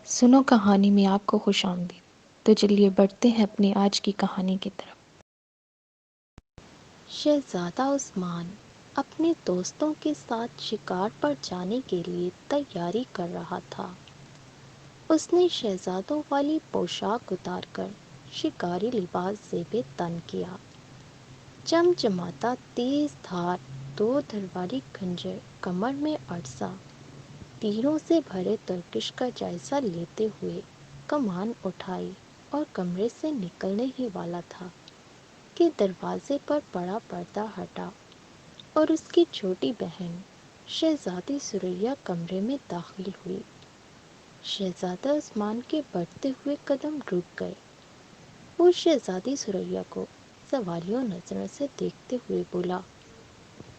سنو کہانی میں آپ کو خوش آمدید۔ تو چلیے بڑھتے ہیں اپنی آج کی کہانی کی طرف۔ شہزادہ عثمان اپنے دوستوں کے ساتھ شکار پر جانے کے لیے تیاری کر رہا تھا۔ اس نے شہزادوں والی پوشاک اتار کر شکاری لباس زیب تن کیا۔ چمچماتا تیز دھار 2 دھر والی خنجر کمر میں اڑسا، تیروں سے بھرے ترکش کا جائزہ لیتے ہوئے کمان اٹھائی اور کمرے سے نکلنے ہی والا تھا کہ دروازے پر پڑا پردہ ہٹا اور اس کی چھوٹی بہن شہزادی ثریا کمرے میں داخل ہوئی۔ شہزادہ عثمان کے بڑھتے ہوئے قدم رک گئے۔ وہ شہزادی ثریا کو سوالیہ نظروں سے دیکھتے ہوئے بولا،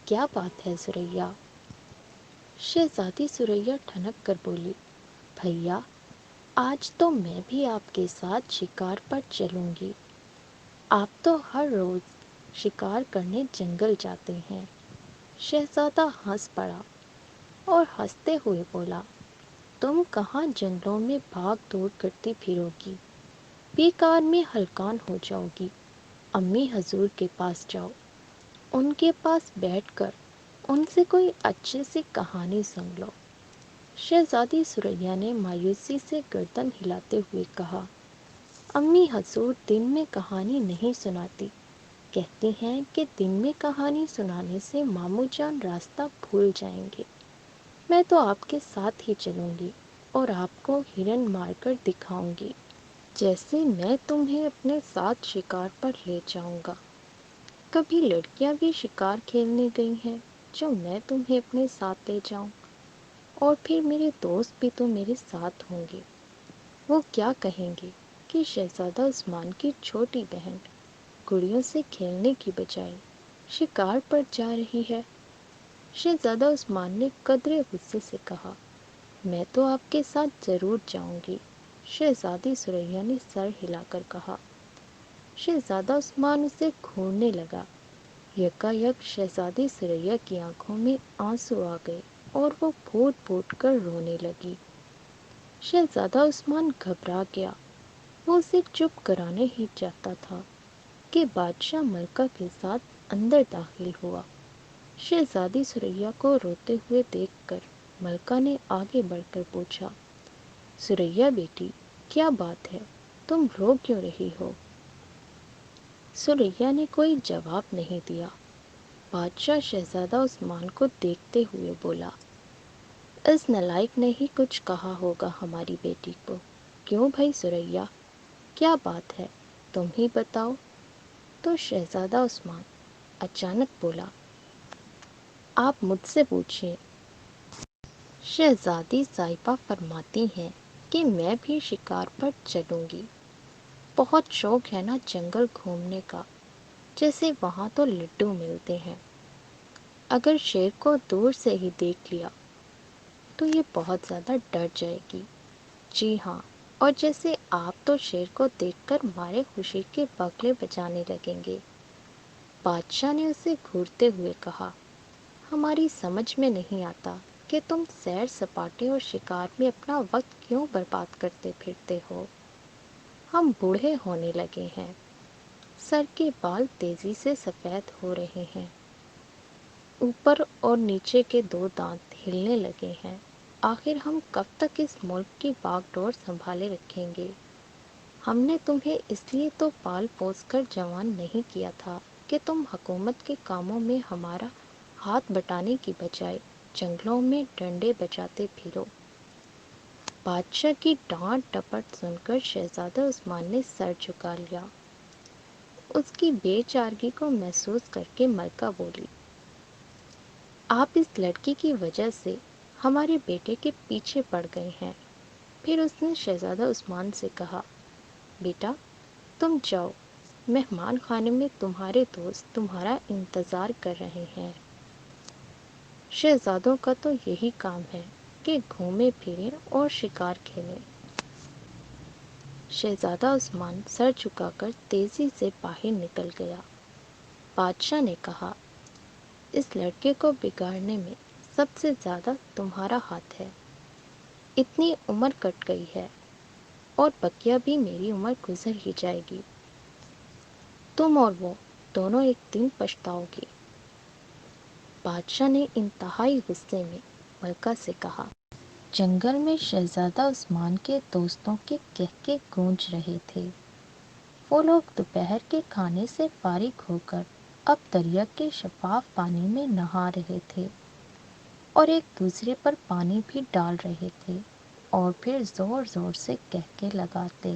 کیا بات ہے ثریا؟ شہزادی ثریا ٹھنک کر بولی، بھیا آج تو میں بھی آپ کے ساتھ شکار پر چلوں گی۔ آپ تو ہر روز شکار کرنے جنگل جاتے ہیں۔ شہزادہ ہنس پڑا اور ہنستے ہوئے بولا، تم کہاں جنگلوں میں بھاگ دوڑ کرتی پھرو گی، بیکار میں ہلکان ہو جاؤ گی۔ امی حضور کے پاس جاؤ، ان کے پاس بیٹھ کر ان سے کوئی اچھی سی کہانی سن لو۔ شہزادی ثریا نے مایوسی سے گردن ہلاتے ہوئے کہا، امی حضور دن میں کہانی نہیں سناتی، کہتی ہیں کہ دن میں کہانی سنانے سے ماموں جان راستہ بھول جائیں گے۔ میں تو آپ کے ساتھ ہی چلوں گی اور آپ کو ہرن مار کر دکھاؤں گی، جیسے میں تمہیں اپنے ساتھ شکار پر لے جاؤں گا۔ کبھی لڑکیاں بھی شکار کھیلنے گئی ہیں جو میں تمہیں اپنے ساتھ لے جاؤں، اور پھر میرے دوست بھی تو میرے ساتھ ہوں گے۔ وہ کیا کہیں گے کہ شہزادہ عثمان کی چھوٹی بہن گڑیوں سے کھیلنے کی بجائے شکار پر جا رہی ہے۔ شہزادہ عثمان نے قدرے غصے سے کہا، میں تو آپ کے ساتھ ضرور جاؤں گی۔ شہزادی ثریا نے سر ہلا کر کہا۔ شہزادہ عثمان اسے گھورنے لگا۔ یکایک شہزادی ثریا کی آنکھوں میں آنسو آ گئے اور وہ پھوٹ پھوٹ کر رونے لگی۔ شہزادہ عثمان گھبرا گیا۔ وہ اسے چپ کرانے ہی چاہتا تھا کہ بادشاہ ملکہ کے ساتھ اندر داخل ہوا۔ شہزادی ثریا کو روتے ہوئے دیکھ کر ملکہ نے آگے بڑھ کر پوچھا، ثریا بیٹی کیا بات ہے، تم رو کیوں رہی ہو؟ ثریا نے کوئی جواب نہیں دیا۔ بادشاہ شہزادہ عثمان کو دیکھتے ہوئے بولا، اس نالائق نے ہی کچھ کہا ہوگا ہماری بیٹی کو۔ کیوں بھائی ثریا، کیا بات ہے، تم ہی بتاؤ۔ تو شہزادہ عثمان اچانک بولا، آپ مجھ سے پوچھیں۔ شہزادی صاحبہ فرماتی ہیں کہ میں بھی شکار پر چلوں گی۔ بہت شوق ہے نا جنگل گھومنے کا، جیسے وہاں تو لڈو ملتے ہیں۔ اگر شیر کو دور سے ہی دیکھ لیا تو یہ بہت زیادہ ڈر جائے گی۔ جی ہاں، اور جیسے آپ تو شیر کو دیکھ کر مارے خوشی کے بگلے بجانے لگیں گے۔ بادشاہ نے اسے گھورتے ہوئے کہا، ہماری سمجھ میں نہیں آتا کہ تم سیر سپاٹے اور شکار میں اپنا وقت کیوں برباد کرتے پھرتے ہو۔ ہم بوڑھے ہونے لگے ہیں، سر کے بال تیزی سے سفید ہو رہے ہیں، اوپر اور نیچے کے 2 دانت ہلنے لگے ہیں۔ آخر ہم کب تک اس ملک کی باغ ڈور سنبھالے رکھیں گے؟ ہم نے تمہیں اس لیے تو پال پوس کر جوان نہیں کیا تھا کہ تم حکومت کے کاموں میں ہمارا ہاتھ بٹانے کی بجائے جنگلوں میں ڈنڈے بجاتے پھرو۔ بادشاہ کی ڈانٹ ڈپٹ سن کر شہزادہ عثمان نے سر جھکا لیا۔ اس کی بے چارگی کو محسوس کر کے ملکہ بولی، آپ اس لڑکی کی وجہ سے ہمارے بیٹے کے پیچھے پڑ گئے ہیں۔ پھر اس نے شہزادہ عثمان سے کہا، بیٹا تم جاؤ، مہمان خانے میں تمہارے دوست تمہارا انتظار کر رہے ہیں۔ شہزادوں کا تو یہی کام ہے کہ گھومیں پھریں اور شکار کھیلیں۔ شہزادہ عثمان سر جھکا کر تیزی سے باہر نکل گیا۔ بادشاہ نے کہا، اس لڑکے کو بگاڑنے میں سب سے زیادہ تمہارا ہاتھ ہے۔ اتنی عمر کٹ گئی ہے اور بقیہ بھی میری عمر گزر ہی جائے گی۔ تم اور وہ دونوں ایک دن پچھتاؤ گے۔ بادشاہ نے انتہائی غصے میں ملکہ سے کہا۔ جنگل میں شہزادہ عثمان کے دوستوں کے کہکے گونج رہے تھے۔ وہ لوگ دوپہر کے کھانے سے فارغ ہو کر اب دریا کے شفاف پانی میں نہا رہے تھے اور ایک دوسرے پر پانی بھی ڈال رہے تھے اور پھر زور زور سے کہکے لگاتے۔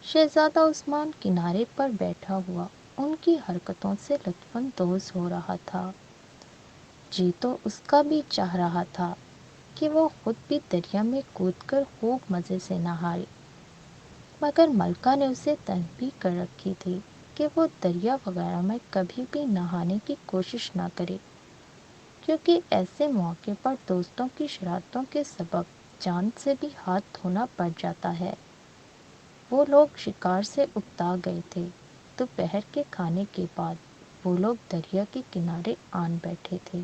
شہزادہ عثمان کنارے پر بیٹھا ہوا ان کی حرکتوں سے لطف اندوز ہو رہا تھا۔ جی تو اس کا بھی چاہ رہا تھا کہ وہ خود بھی دریا میں کود کر خوب مزے سے نہائے، مگر ملکہ نے اسے تنبیہ کر رکھی تھی کہ وہ دریا وغیرہ میں کبھی بھی نہانے کی کوشش نہ کرے، کیونکہ ایسے موقع پر دوستوں کی شرارتوں کے سبب جان سے بھی ہاتھ دھونا پڑ جاتا ہے۔ وہ لوگ شکار سے اکتا گئے تھے۔ دوپہر کے کھانے کے بعد وہ لوگ دریا کے کنارے آن بیٹھے تھے۔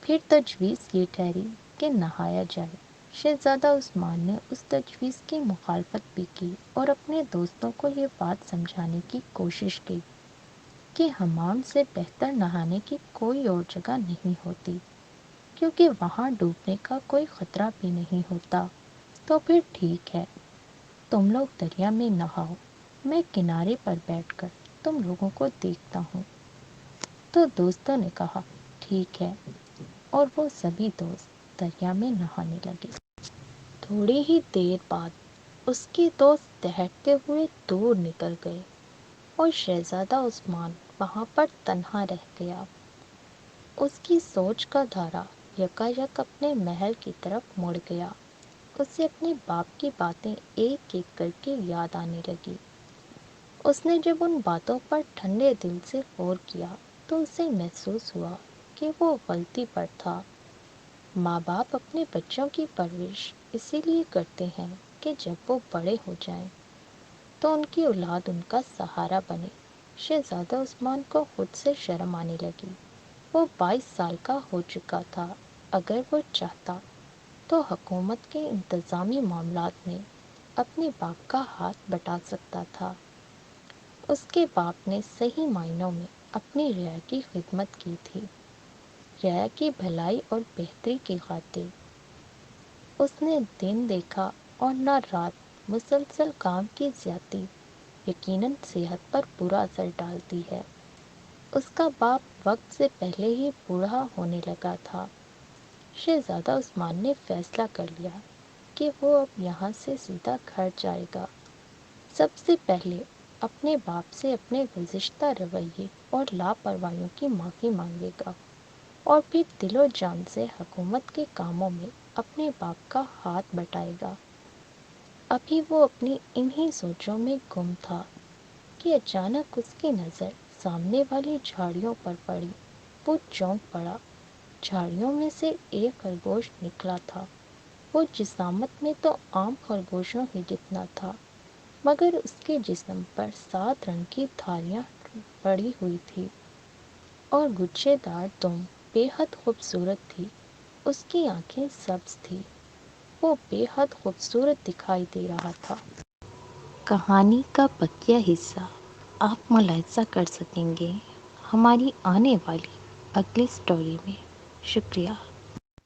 پھر تجویز یہ ٹھہری کہ نہایا جائے۔ شہزادہ عثمان نے اس تجویز کی مخالفت بھی کی اور اپنے دوستوں کو یہ بات سمجھانے کی کوشش کی کہ حمام سے بہتر نہانے کی کوئی اور جگہ نہیں ہوتی، کیونکہ وہاں ڈوبنے کا کوئی خطرہ بھی نہیں ہوتا۔ تو پھر ٹھیک ہے، تم لوگ دریا میں نہاؤ، میں کنارے پر بیٹھ کر تم لوگوں کو دیکھتا ہوں۔ تو دوستوں نے کہا ٹھیک ہے، اور وہ سبھی دوست دریا میں نہانے لگے۔ تھوڑی ہی دیر بعد اس کے دوست تہرتے ہوئے دور نکل گئے اور شہزادہ عثمان وہاں پر تنہا رہ گیا۔ اس کی سوچ کا دھارا یکایک اپنے محل کی طرف مڑ گیا۔ اسے اپنے باپ کی باتیں ایک ایک کر کے یاد آنے لگی۔ اس نے جب ان باتوں پر ٹھنڈے دل سے غور کیا تو اسے محسوس ہوا کہ وہ غلطی پر تھا۔ ماں باپ اپنے بچوں کی پرورش اسی لیے کرتے ہیں کہ جب وہ بڑے ہو جائیں تو ان کی اولاد ان کا سہارا بنے۔ شہزادہ عثمان کو خود سے شرم آنے لگی۔ وہ 22 سال کا ہو چکا تھا۔ اگر وہ چاہتا تو حکومت کے انتظامی معاملات میں اپنے باپ کا ہاتھ بٹا سکتا تھا۔ اس کے باپ نے صحیح معنوں میں اپنی رعایا کی خدمت کی تھی، رعایا کی بھلائی اور بہتری کی خاطر۔ اس نے دن دیکھا اور نہ رات۔ مسلسل کام کی زیادتی یقیناً صحت پر برا اثر ڈالتی ہے۔ اس کا باپ وقت سے پہلے ہی بوڑھا ہونے لگا تھا۔ شہزادہ عثمان نے فیصلہ کر لیا کہ وہ اب یہاں سے سیدھا گھر جائے گا۔ سب سے پہلے اپنے باپ سے اپنے گزشتہ رویے اور لاپرواہیوں کی معافی مانگے گا اور پھر دل و جان سے حکومت کے کاموں میں اپنے باپ کا ہاتھ بٹائے گا۔ ابھی وہ اپنی انہی سوچوں میں گم تھا کہ اچانک اس کی نظر سامنے والی جھاڑیوں پر پڑی۔ وہ چونک پڑا۔ جھاڑیوں میں سے ایک خرگوش نکلا تھا۔ وہ جسامت میں تو عام خرگوشوں ہی جتنا تھا، مگر اس کے جسم پر 7 رنگ کی دھاریاں پڑی ہوئی تھی اور گچھے دار دم بے حد خوبصورت تھی۔ اس کی آنکھیں سبز تھیں۔ وہ بے حد خوبصورت دکھائی دے رہا تھا۔ کہانی کا بقیہ حصہ آپ ملاحظہ کر سکیں گے ہماری آنے والی اگلی سٹوری میں۔ شکریہ۔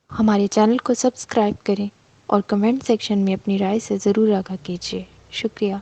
ہمارے چینل کو سبسکرائب کریں اور کمنٹ سیکشن میں اپنی رائے سے ضرور آگاہ کیجیے۔ شکریہ۔